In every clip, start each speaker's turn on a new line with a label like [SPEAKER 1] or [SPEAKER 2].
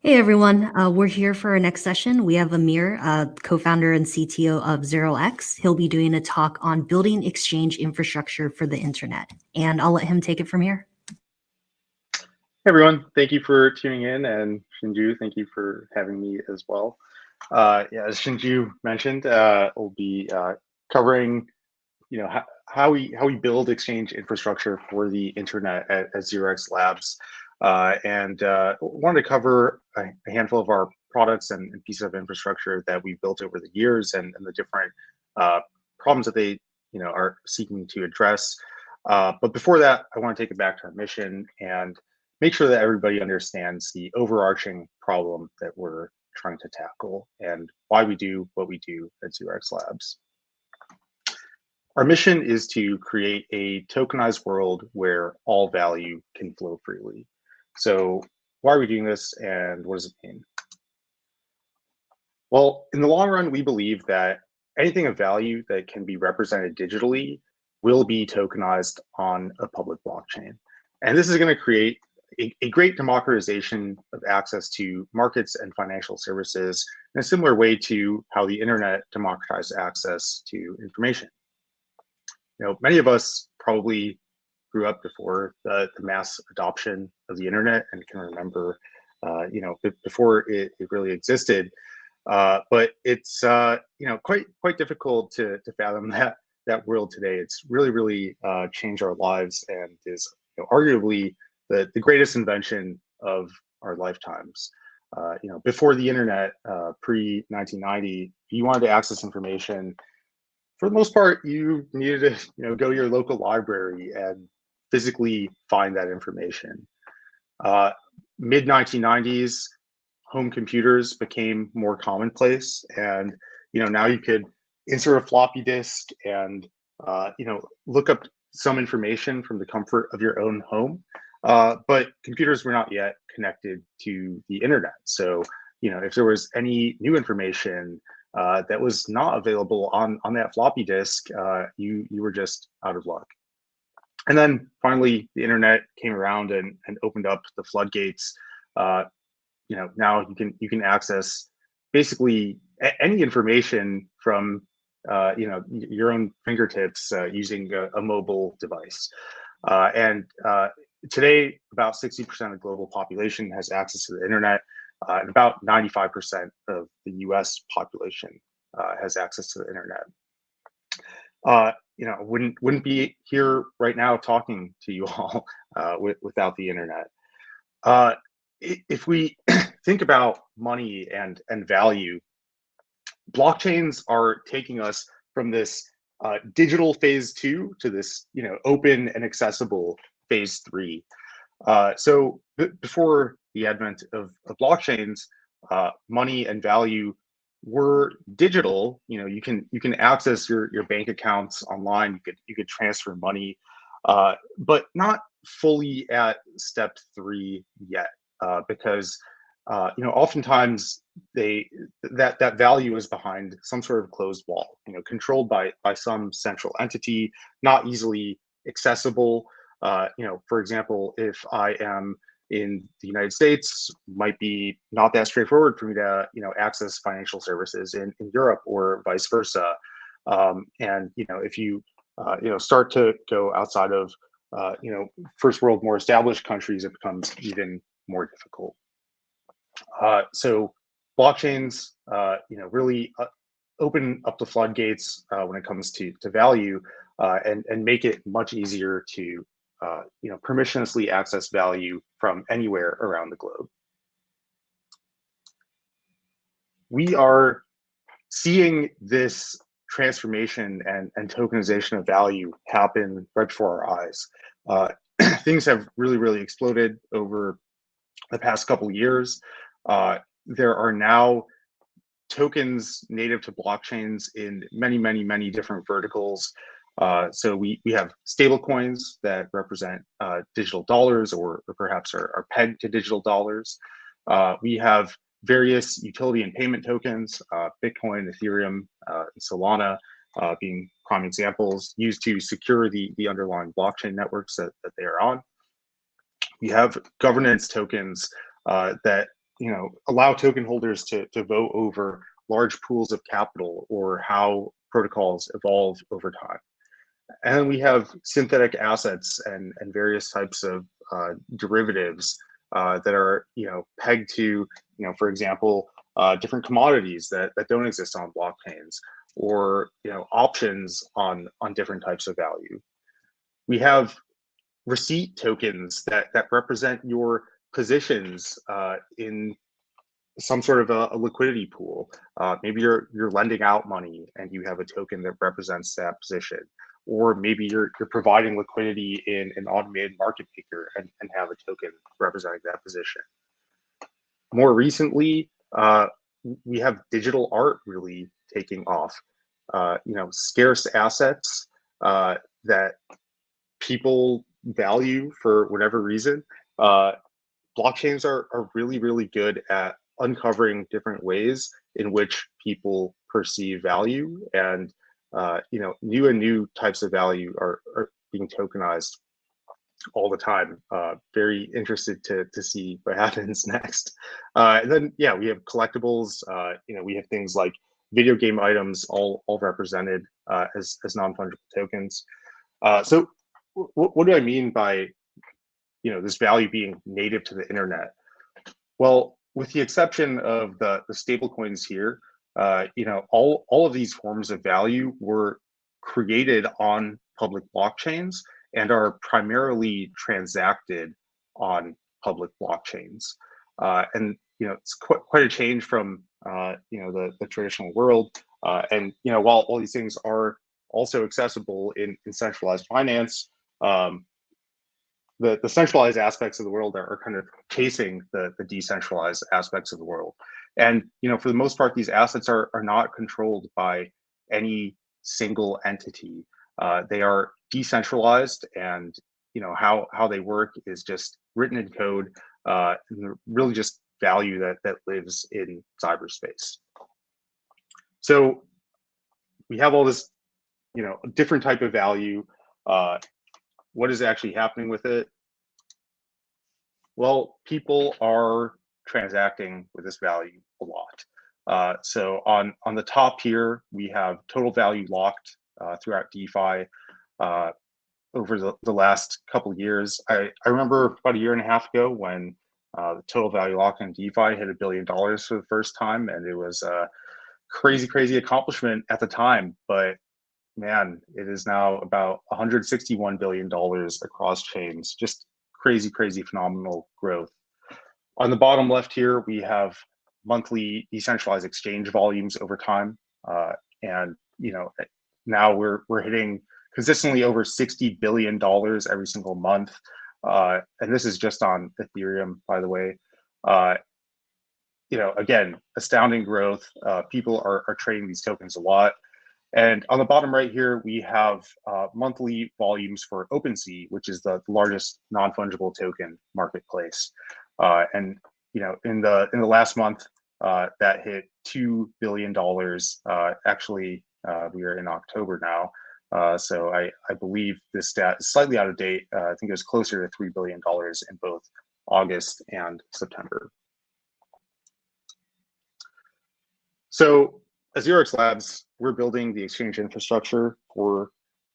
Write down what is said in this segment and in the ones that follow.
[SPEAKER 1] Hey everyone, we're here for our next session. We have Amir, co-founder and CTO of ZeroX. He'll be doing a talk on building exchange infrastructure for the internet, and I'll let him take it from here.
[SPEAKER 2] Hey everyone, thank you for tuning in, and Shinju, thank you for having me as well. Yeah, as Shinju mentioned, we'll be covering, how we build exchange infrastructure for the internet at ZeroX Labs, and wanted to cover a handful of our products and pieces of infrastructure that we've built over the years, and the different problems that they are seeking to address. But before that, I want to take it back to our mission and make sure that everybody understands the overarching problem that we're trying to tackle and why we do what we do at ZeroX Labs. Our mission is to create a tokenized world where all value can flow freely. So why are we doing this, and what does it mean? Well, in the long run, we believe that anything of value that can be represented digitally will be tokenized on a public blockchain. And this is going to create a great democratization of access to markets and financial services in a similar way to how the internet democratized access to information. Many of us probably grew up before the mass adoption of the internet and can remember, before it really existed. But it's quite difficult to fathom that world today. It's really changed our lives and is arguably the greatest invention of our lifetimes. Before the internet, pre 1990, you wanted to access information. For the most part, you needed to go to your local library and physically find that information. Mid 1990s, home computers became more commonplace, and now you could insert a floppy disk and look up some information from the comfort of your own home. But computers were not yet connected to the internet, so if there was any new information that was not available on that floppy disk, you were just out of luck. And then finally, the internet came around and opened up the floodgates. Now you can access basically any information from your own fingertips using a mobile device. And today, about 60% of the global population has access to the internet, and about 95% of the U.S. population has access to the internet. Wouldn't be here right now talking to you all without the internet. If we think about money and value, blockchains are taking us from this digital phase 2 to this open and accessible phase 3. So before the advent of blockchains, money and value were digital. You can access your bank accounts online. You could transfer money, but not fully at step 3 yet, because oftentimes that value is behind some sort of closed wall, controlled by some central entity, not easily accessible. For example, if I am in the United States, might be not that straightforward for me to access financial services in Europe or vice versa. And if you start to go outside of first world, more established countries, it becomes even more difficult. So blockchains really open up the floodgates when it comes to value, and make it much easier to permissionlessly access value from anywhere around the globe. We are seeing this transformation and tokenization of value happen right before our eyes. Things have really exploded over the past couple of years. There are now tokens native to blockchains in many different verticals. So we have stable coins that represent digital dollars, or perhaps are pegged to digital dollars. We have various utility and payment tokens, Bitcoin, Ethereum, and Solana being prime examples, used to secure the underlying blockchain networks that they are on. We have governance tokens that allow token holders to vote over large pools of capital or how protocols evolve over time. And we have synthetic assets and various types of derivatives that are pegged to for example different commodities that don't exist on blockchains, or options on different types of value. We have receipt tokens that represent your positions in some sort of a liquidity pool. Maybe you're lending out money and you have a token that represents that position, or maybe you're providing liquidity in an automated market maker and have a token representing that position. More recently, we have digital art really taking off. Scarce assets that people value for whatever reason. Blockchains are really, really good at uncovering different ways in which people perceive value, and new types of value are being tokenized all the time. Very interested to see what happens next. And then we have collectibles. We have things like video game items, all represented as non-fungible tokens. So what do I mean by this value being native to the internet? Well, with the exception of the stable coins here, all of these forms of value were created on public blockchains and are primarily transacted on public blockchains. And it's quite a change from the traditional world. And while all these things are also accessible in centralized finance, the centralized aspects of the world are kind of chasing the decentralized aspects of the world. And for the most part, these assets are not controlled by any single entity. They are decentralized, and how they work is just written in code, and really just value that lives in cyberspace. So we have all this different type of value. What is actually happening with it? Well, people are transacting with this value a lot. So on the top here, we have total value locked throughout DeFi over the last couple of years. I remember about a year and a half ago when the total value locked in DeFi hit $1 billion for the first time, and it was a crazy accomplishment at the time. But man, it is now about $161 billion across chains. Just crazy phenomenal growth. On the bottom left here, we have monthly decentralized exchange volumes over time, and now we're hitting consistently over $60 billion every single month, and this is just on Ethereum, by the way. Again, astounding growth. People are trading these tokens a lot. And on the bottom right here, we have monthly volumes for OpenSea, which is the largest non-fungible token marketplace. And in the last month, that hit $2 billion. Actually, we are in October now, so I believe this stat is slightly out of date. I think it was closer to $3 billion in both August and September. So at 0x Labs, we're building the exchange infrastructure for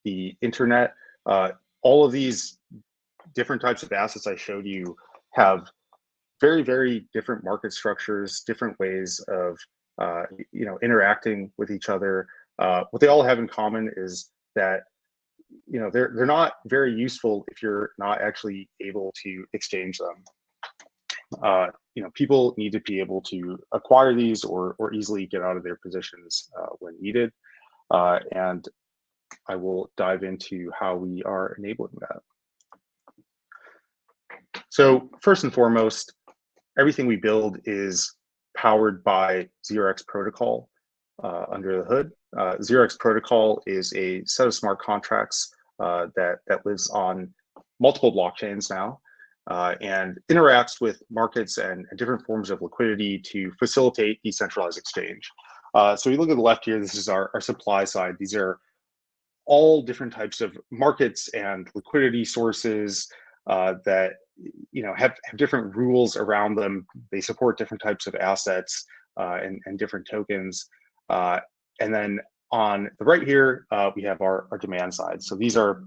[SPEAKER 2] the internet. All of these different types of assets I showed you have very different market structures, different ways of interacting with each other. What they all have in common is that they're not very useful if you're not actually able to exchange them. People need to be able to acquire these or easily get out of their positions when needed. And I will dive into how we are enabling that. So first and foremost, everything we build is powered by 0x protocol under the hood. 0x protocol is a set of smart contracts that lives on multiple blockchains now. And interacts with markets and different forms of liquidity to facilitate decentralized exchange. So we look at the left here, this is our supply side. These are all different types of markets and liquidity sources that have different rules around them. They support different types of assets and different tokens. And then on the right here, we have our demand side. So these are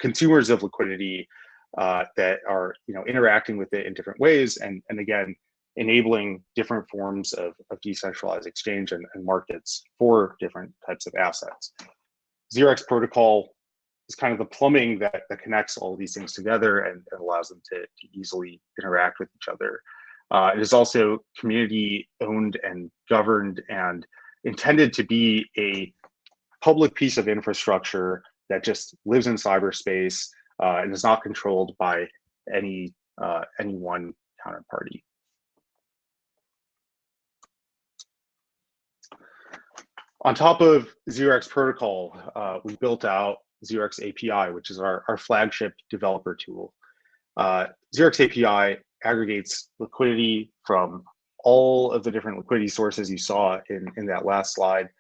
[SPEAKER 2] consumers of liquidity that are interacting with it in different ways, and again, enabling different forms of decentralized exchange and markets for different types of assets. 0x protocol is kind of the plumbing that connects all of these things together and allows them to easily interact with each other. It is also community owned and governed and intended to be a public piece of infrastructure that just lives in cyberspace and is not controlled by any one counterparty. On top of 0x protocol, we built out 0x API, which is our flagship developer tool. 0x API aggregates liquidity from all of the different liquidity sources you saw in that last slide,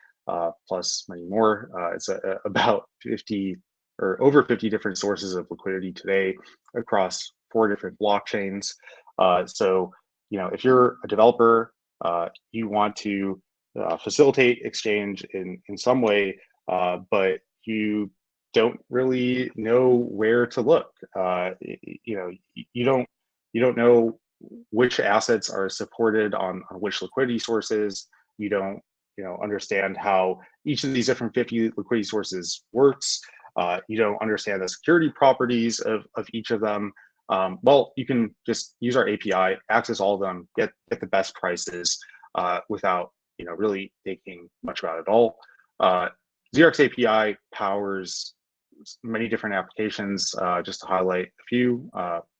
[SPEAKER 2] plus many more. It's about 50 or over 50 different sources of liquidity today across 4 different blockchains. So, if you're a developer, you want to facilitate exchange in some way, but you don't really know where to look. You don't know which assets are supported on which liquidity sources. You don't understand how each of these different 50 liquidity sources works. You don't understand the security properties of each of them. Well, you can just use our API, access all of them, get the best prices without really thinking much about it all. 0x API powers many different applications. Just to highlight a few: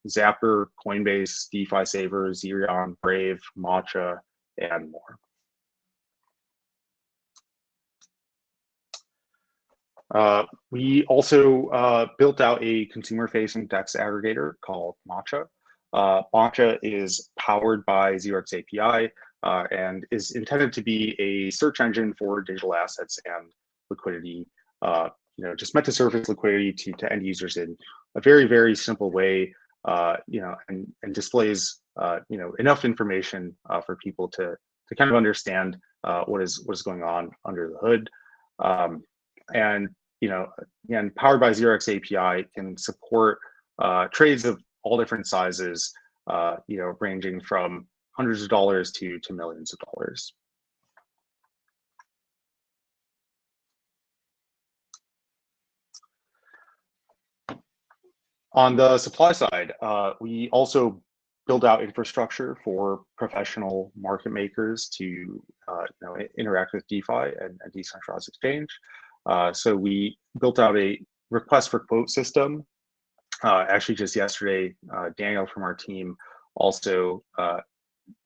[SPEAKER 2] Zapper, Coinbase, DeFi Saver, Xerion, Brave, Matcha, and more. We also built out a consumer-facing DEX aggregator called Matcha. Matcha is powered by 0x API and is intended to be a search engine for digital assets and liquidity. Just meant to surface liquidity to end users in a very, very simple way. And displays enough information for people to kind of understand what is going on under the hood. And again, powered by 0x API, can support trades of all different sizes, ranging from hundreds of dollars to millions of dollars. On the supply side, we also build out infrastructure for professional market makers to interact with DeFi and decentralized exchange. So we built out a request for quote system. Actually, just yesterday, Daniel from our team also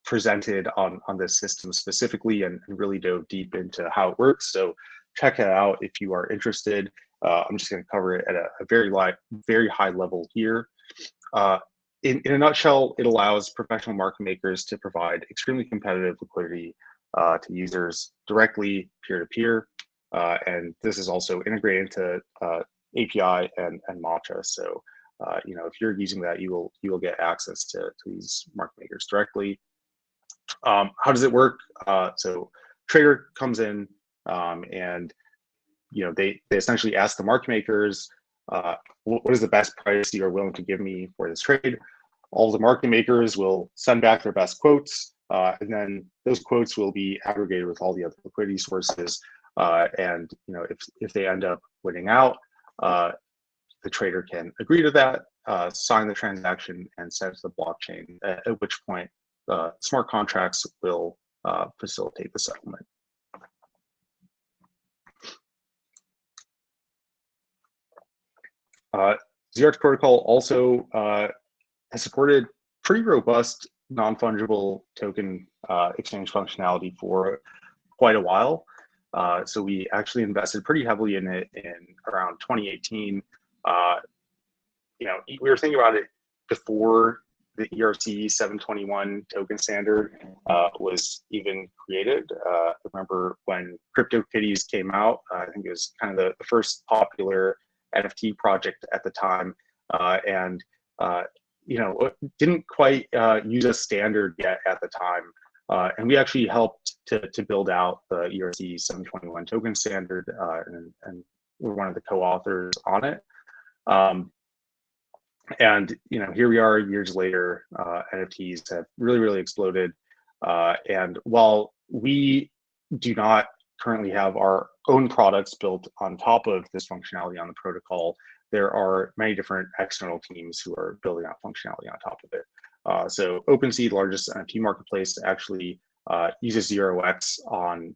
[SPEAKER 2] presented on this system specifically and really dove deep into how it works. So check it out if you are interested. I'm just going to cover it at a very high level here. In a nutshell, it allows professional market makers to provide extremely competitive liquidity to users directly peer-to-peer. And this is also integrated into API and Matcha. So if you're using that, you will get access to these market makers directly. How does it work? So trader comes in and they essentially ask the market makers, what is the best price you are willing to give me for this trade? All the market makers will send back their best quotes, and then those quotes will be aggregated with all the other liquidity sources. And if they end up winning out, the trader can agree to that, sign the transaction, and send it to the blockchain. At which point, smart contracts will facilitate the settlement. Xerion protocol also has supported pretty robust non-fungible token exchange functionality for quite a while. So we actually invested pretty heavily in it in around 2018. We were thinking about it before the ERC 721 token standard was even created. I remember when CryptoKitties came out, I think it was kind of the first popular NFT project at the time. didn't quite use a standard yet at the time. And we actually helped to build out the ERC 721 token standard, and we're one of the co-authors on it. And here we are years later. NFTs have really exploded. And while we do not currently have our own products built on top of this functionality on the protocol, there are many different external teams who are building out functionality on top of it. So OpenSea, the largest NFT marketplace, actually uses 0x on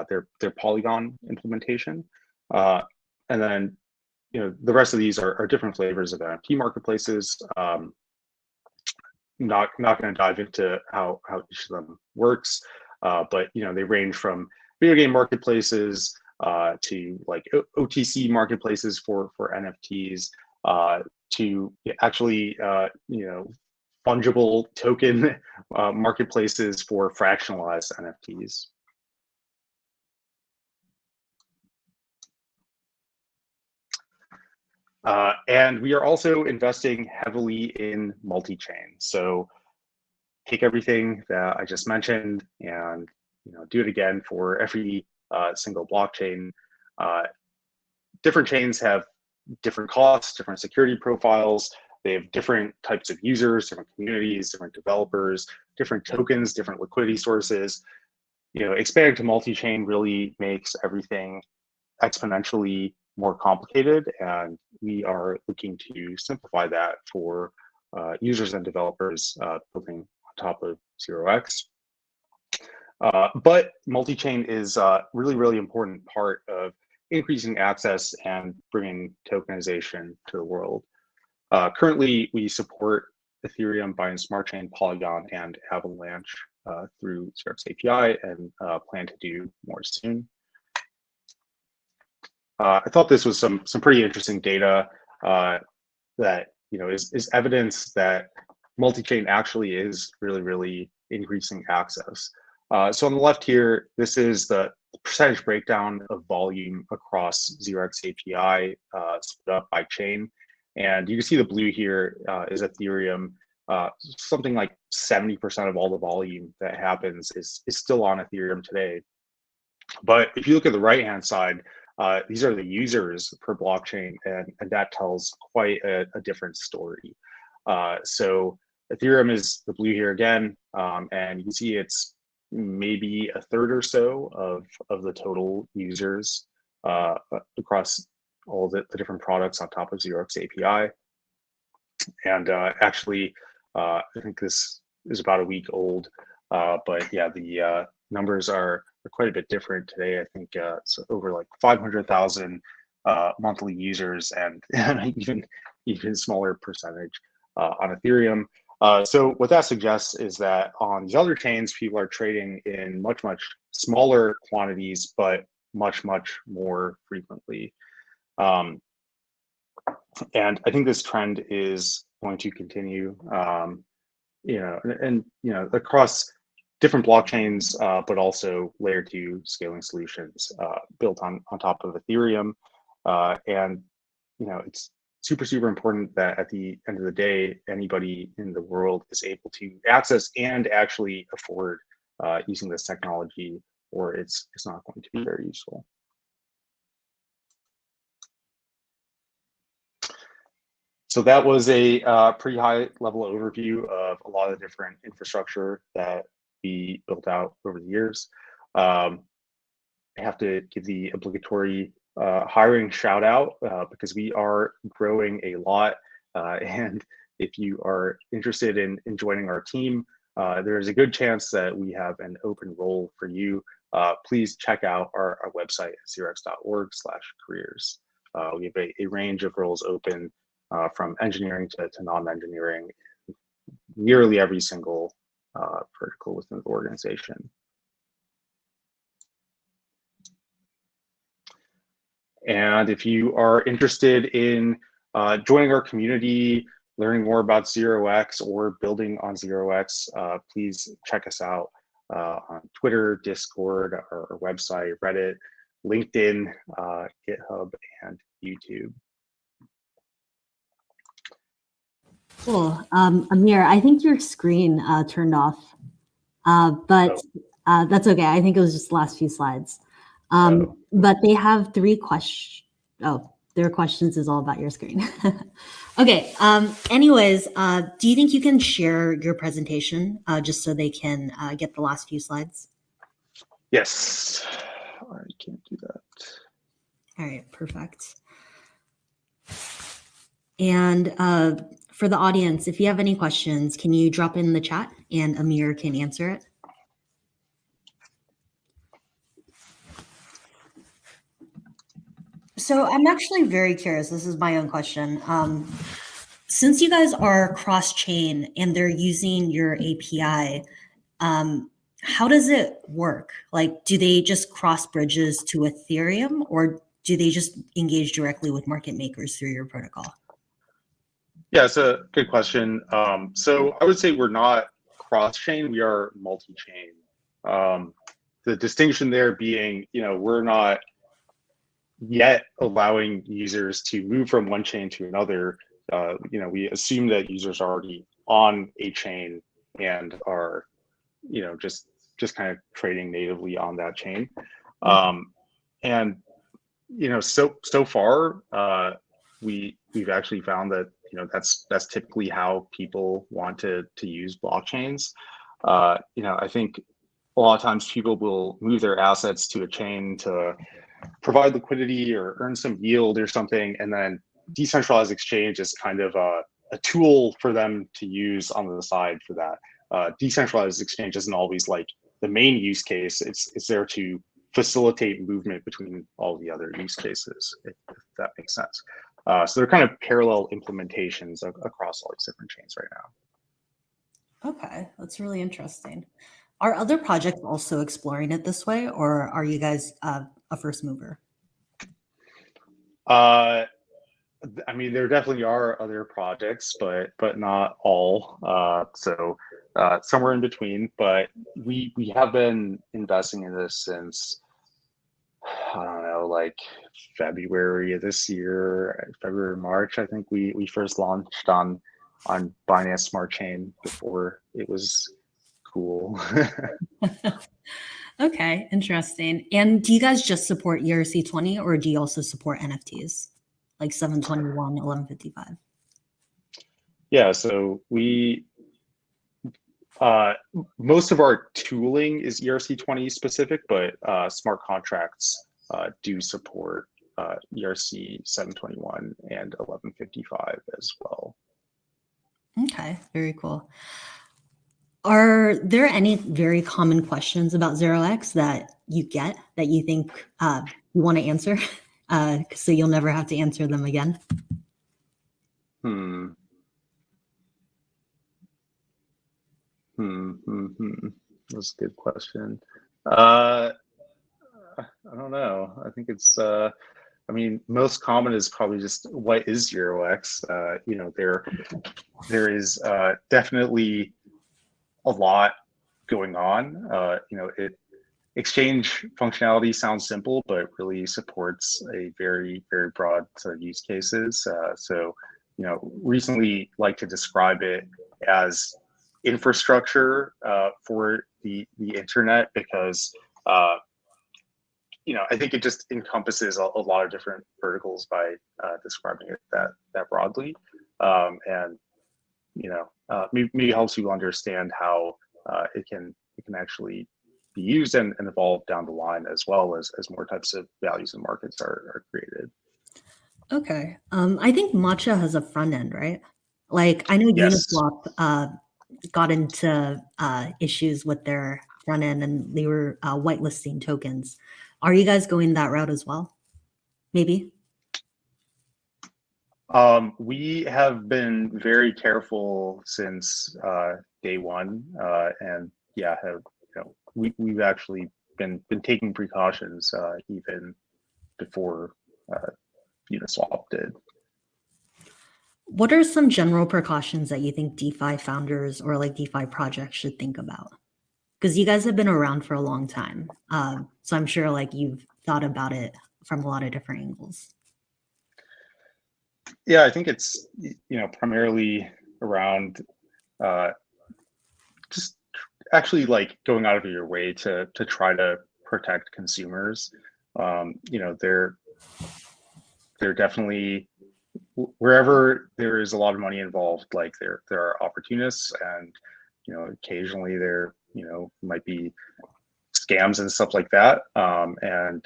[SPEAKER 2] their Polygon implementation. And then the rest of these are different flavors of NFT marketplaces. Not going to dive into how each of them works, but they range from video game marketplaces to like OTC marketplaces for NFTs, to actually fungible token marketplaces for fractionalized NFTs. And we are also investing heavily in multi-chain. So take everything that I just mentioned and do it again for every single blockchain. Different chains have different costs, different security profiles. They have different types of users, different communities, different developers, different tokens, different liquidity sources. Expanding to multi-chain really makes everything exponentially more complicated, and we are looking to simplify that for users and developers building on top of 0x. But multi-chain is a really important part of increasing access and bringing tokenization to the world. Currently, we support Ethereum, Binance Smart Chain, Polygon, and Avalanche through 0x API, and plan to do more soon. I thought this was some pretty interesting data that is evidence that multi-chain actually is really increasing access. So on the left here, this is the percentage breakdown of volume across 0x API split up by chain, and you can see the blue here is Ethereum. Something like 70% of all the volume that happens is still on Ethereum today. But if you look at the right-hand side, these are the users per blockchain, and that tells quite a different story. So Ethereum is the blue here again, and you can see it's maybe a third or so of the total users across all the different products on top of 0x API. And actually, I think this is about a week old, but yeah, the numbers are quite a bit different today. I think it's over like 500,000 monthly users, and even smaller percentage on Ethereum. So what that suggests is that on these other chains, people are trading in much smaller quantities, but much more frequently. And I think this trend is going to continue, across different blockchains, but also layer 2 scaling solutions built on top of Ethereum. And it's super important that at the end of the day, anybody in the world is able to access and actually afford using this technology, or it's not going to be very useful. So that was a pretty high level overview of a lot of the different infrastructure that we built out over the years. I have to give the obligatory hiring shout out because we are growing a lot. And if you are interested in joining our team, there is a good chance that we have an open role for you. Please check out our website at 0x.org/careers. We have a range of roles open from engineering to non-engineering, nearly every single vertical within the organization. And if you are interested in joining our community, learning more about 0x or building on 0x, please check us out on Twitter, Discord, our website, Reddit, LinkedIn, GitHub, and YouTube.
[SPEAKER 1] Cool. Amir, I think your screen turned off, but that's okay. I think it was just the last few slides. But they have 3 questions. Oh, their questions is all about your screen. Okay. Anyways, do you think you can share your presentation just so they can get the last few slides?
[SPEAKER 2] Yes, I can't do that.
[SPEAKER 1] All right, perfect. And for the audience, if you have any questions, can you drop in the chat and Amir can answer it? So I'm actually very curious. This is my own question. Since you guys are cross-chain and they're using your API, how does it work? Like, do they just cross bridges to Ethereum, or do they just engage directly with market makers through your protocol?
[SPEAKER 2] Yeah, it's a good question. So I would say we're not cross-chain, we are multi-chain. The distinction there being, we're not yet allowing users to move from one chain to another. We assume that users are already on a chain and are, just kind of trading natively on that chain. And so far, we've actually found that that's typically how people want to use blockchains. I think a lot of times people will move their assets to a chain to provide liquidity or earn some yield or something, and then decentralized exchange is kind of a tool for them to use on the side for that. Decentralized exchange isn't always like the main use case. It's there to facilitate movement between all the other use cases, if that makes sense. So they're kind of parallel implementations across all these different chains right now.
[SPEAKER 1] Okay, that's really interesting. Are other projects also exploring it this way, or are you guys a first mover?
[SPEAKER 2] I mean, there definitely are other projects, but not all. So somewhere in between. But we have been investing in this since, I don't know, like February of this year, February, March. I think we first launched on Binance Smart Chain before it was cool.
[SPEAKER 1] Okay, interesting. And do you guys just support ERC20, or do you also support NFTs like 721, 1155?
[SPEAKER 2] Yeah, so most of our tooling is ERC20 specific, but smart contracts do support ERC 721 and 1155 as well.
[SPEAKER 1] Okay, very cool. Are there any very common questions about 0x that you get that you think you want to answer, so you'll never have to answer them again?
[SPEAKER 2] That's a good question. I don't know. I think it's most common is probably just what is 0x. There is definitely a lot going on. Exchange functionality sounds simple, but really supports a very, very broad set of use cases. Recently like to describe it as infrastructure for the internet, because I think it just encompasses a lot of different verticals by describing it that broadly, and maybe helps you understand how it can actually be used and evolve down the line, as well as more types of values and markets are created.
[SPEAKER 1] Okay. I think Matcha has a front end, right? Like, I know
[SPEAKER 2] Yes.
[SPEAKER 1] Uniswap got into issues with their front end, and they were whitelisting tokens. Are you guys going that route as well? Maybe?
[SPEAKER 2] We have been very careful since day one, and we've actually been taking precautions even before Uniswap did.
[SPEAKER 1] What are some general precautions that you think DeFi founders or like DeFi projects should think about? Because you guys have been around for a long time, so I'm sure like you've thought about it from a lot of different angles.
[SPEAKER 2] Yeah, I think it's primarily around just actually like going out of your way to try to protect consumers. They're definitely, wherever there is a lot of money involved, like there are opportunists, and occasionally there might be scams and stuff like that, and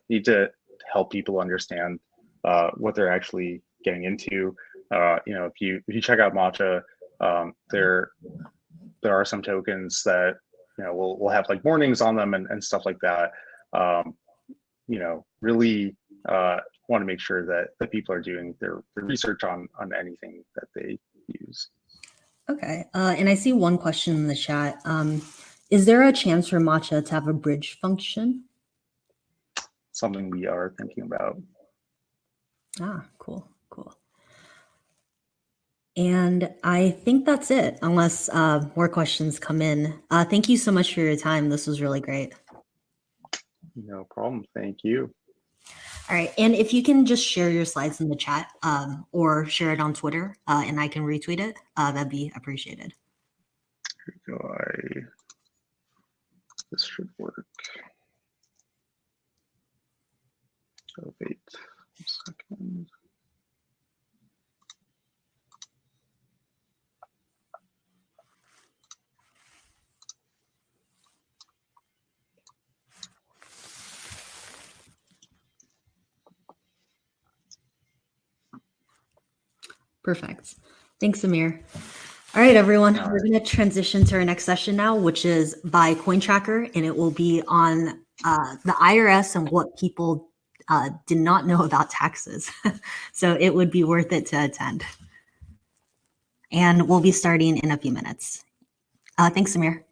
[SPEAKER 2] need to help people understand what they're actually getting into. If you check out Matcha, there are some tokens that will have like warnings on them and stuff like that. Really want to make sure that the people are doing their research on anything that they use.
[SPEAKER 1] Okay, and I see one question in the chat. Is there a chance for Matcha to have a bridge function?
[SPEAKER 2] Something we are thinking about.
[SPEAKER 1] Ah, cool. And I think that's it, unless more questions come in. Thank you so much for your time. This was really great.
[SPEAKER 2] No problem. Thank you.
[SPEAKER 1] All right. And if you can just share your slides in the chat or share it on Twitter and I can retweet it, that'd be appreciated.
[SPEAKER 2] This should work. So wait a second.
[SPEAKER 1] Perfect. Thanks, Amir. All right, everyone. We're going to transition to our next session now, which is by CoinTracker, and it will be on the IRS and what people did not know about taxes. So it would be worth it to attend. And we'll be starting in a few minutes. Thanks, Amir.